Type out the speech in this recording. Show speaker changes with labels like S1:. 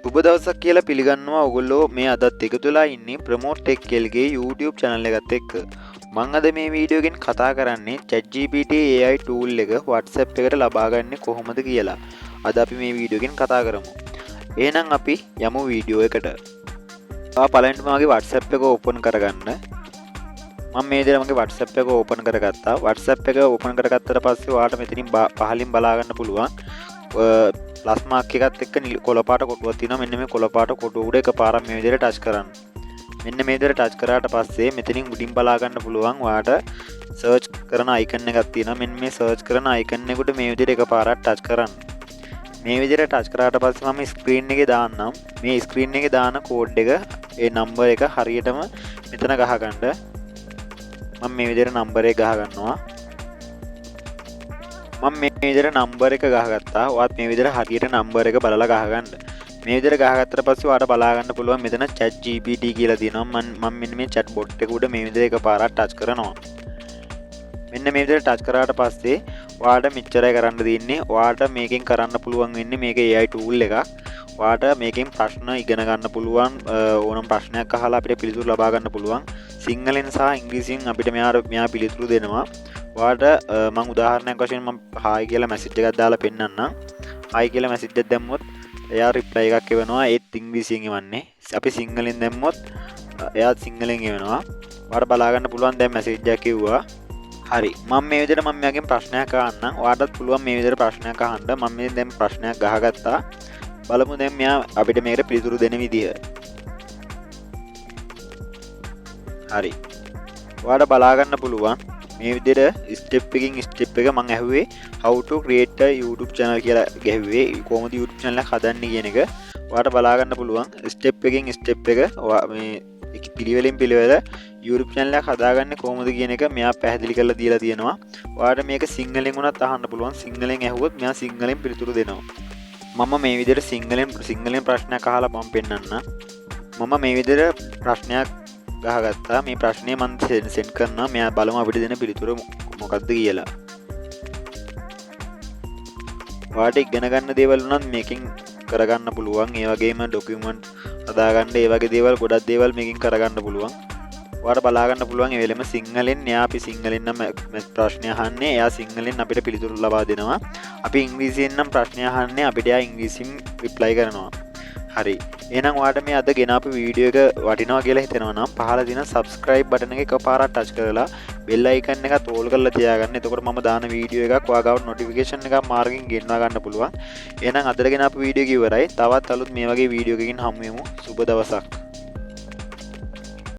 S1: සුබ දවසක් කියලා පිළිගන්නවා ඔයගොල්ලෝ මේ අදත් එකතු වෙලා ඉන්නේ ප්‍රමෝට් ටෙක් කෙල්ගේ YouTube channel එකත් එක්ක. මම අද මේ වීඩියෝ එකෙන් කතා කරන්නේ ChatGPT AI tool එක WhatsApp එකට ලබා ගන්න කොහොමද කියලා. අද අපි මේ වීඩියෝ එකෙන් කතා කරමු. එහෙනම් අපි යමු වීඩියෝ එකට. පළවෙනිට මගේ WhatsApp එක open කරගන්න. මම මේ විදිහට මගේ WhatsApp එක open කරගත්තා. WhatsApp එක open කරගත්තට පස්සේ ඔයාලට මෙතනින් පහලින් බලා ගන්න පුළුවන්. ප්ලස් මාක් එකත් එක්ක කොළ පාට කොටුවක් තියෙනවා. මෙන්න මේ කොළ පාට කොටුව උඩ එකපාරක් මේ විදිහට ටච් කරන්න. මෙන්න මේ විදිහට ටච් කරාට පස්සේ මෙතනින් උඩින් බලා ගන්න පුළුවන් ඔයාලට සර්ච් කරන අයිකන් එකක් තියෙනවා. මෙන්න මේ සර්ච් කරන අයිකන් එකට මේ විදිහට එකපාරක් ටච් කරන්න. මේ විදිහට ටච් කරාට පස්සේ මම ස්ක්‍රීන් එකේ දාන්නම්. මේ ස්ක්‍රීන් එකේ දාන කෝඩ් එක ඒ නම්බර් එක හරියටම මෙතන ගහගන්න. මම මේ විදිහට නම්බර් එක ගහ ගන්නවා. මම මේ විදිහට නම්බර් එක ගහගත්තා. ඔයාත් මේ විදිහට හරියට නම්බර් එක බලලා ගහගන්න. මේ විදිහට ගහගත්තට පස්සේ ඔයාලට බලා ගන්න පුළුවන් මෙතන ChatGPT කියලා තියෙනවා. මම මෙන්න මේ chat bot එක උඩ මේ විදිහට එකපාරක් ටච් කරනවා. මෙන්න මේ විදිහට ටච් කරාට පස්සේ ඔයාලට මෙච්චරයි කරන්න තියෙන්නේ. ඔයාලට මේකෙන් කරන්න පුළුවන් වෙන්නේ මේක AI tool එකක්. ඔයාලට මේකෙන් ප්‍රශ්න ඉගෙන ගන්න පුළුවන්. ඕනම ප්‍රශ්නයක් අහලා අපිට පිළිතුරු ලබා ගන්න පුළුවන්. සිංහලෙන් සහ ඉංග්‍රීසියෙන් අපිට මෙයා පිළිතුරු දෙනවා. ඔයාලට මම උදාහරණයක් වශයෙන් මම හායි කියලා මැසේජ් එකක් දාලා පෙන්නන්නම්. හායි කියලා මැසේජ් එකක් දැම්මොත් එයා රිප්ලයි එකක් එවනවා. ඒත් ඉංග්‍රීසියෙන් එවන්නේ. අපි සිංහලෙන් දැම්මොත් එයාත් සිංහලෙන් එවනවා. ඔයාලට බලා ගන්න පුළුවන් දැන් මැසේජ් එකක් එව්වා. හරි. මම මේ විදිහට මම මෙයාගෙන් ප්‍රශ්නයක් අහන්නම්. ඔයාලටත් පුළුවන් මේ විදිහට ප්‍රශ්නයක් අහන්න. මම මේ දැන් ප්‍රශ්නයක් ගහගත්තා. බලමු දැන් මෙයා අපිට මේකට පිළිතුරු දෙන විදිහ. හරි. ඔයාලට බලා ගන්න පුළුවන් මේ විදිහට ස්ටෙප් එකකින් ස්ටෙප් එක මම ඇහුවේ how to create a YouTube channel කියලා ගැහුවේ. කොහොමද YouTube channel එක හදන්නේ කියන එක. ඔයාලට බලා ගන්න පුළුවන් ස්ටෙප් එකකින් ස්ටෙප් එක මේ පිළිවෙලින් පිළිවෙල YouTube channel එක හදාගන්නේ කොහොමද කියන එක මෙයා පැහැදිලි කරලා දීලා තියෙනවා. ඔයාලට මේක සිංහලෙන් උනත් අහන්න පුළුවන්. සිංහලෙන් ඇහුවොත් මෙයා සිංහලෙන් පිළිතුරු දෙනවා. මම මේ විදිහට සිංහලෙන් ප්‍රශ්නයක් අහලා මම පෙන්නන්න. මම මේ විදිහට ප්‍රශ්නයක් ගහගත්තා. මේ ප්‍රශ්නේ මම සෙන්ඩ් කරනවා. මෙයා බලමු අපිට දෙන පිළිතුර මොකක්ද කියලා. ඔයාලට ඉගෙන ගන්න දේවල් උනත් මේකෙන් කරගන්න පුළුවන්. ඒ වගේම ඩොකියුමන්ට් හදාගන්න ඒ වගේ දේවල් ගොඩක් දේවල් මේකෙන් කරගන්න පුළුවන්. ඔයාලට බලා ගන්න පුළුවන් ඒ වෙලෙම සිංහලෙන් එයා අපි සිංහලෙන් නම් ප්‍රශ්න අහන්නේ. එයා සිංහලෙන් අපිට පිළිතුරු ලබා දෙනවා. අපි ඉංග්‍රීසියෙන් නම් ප්‍රශ්න අහන්නේ. අපිට එයා ඉංග්‍රීසියෙන් රිප්ලයි කරනවා. හරි. එහෙනම් ඔයාලට මේ අද ගෙනාපු වීඩියෝ එක වටිනවා කියලා හිතෙනවා නම් පහළ තියෙන subscribe button එක එකපාරක් touch කරලා bell icon එකත් all කරලා තියාගන්න. එතකොට මම දාන වීඩියෝ එකක් ඔයාගාවට notification එකක් මාර්ගෙන් ගෙන්වා ගන්න පුළුවන්. එහෙනම් අදට ගෙනාපු වීඩියෝ එක ඉවරයි. තවත් අලුත් මේ වගේ වීඩියෝ එකකින් හමු වෙමු. සුබ දවසක්.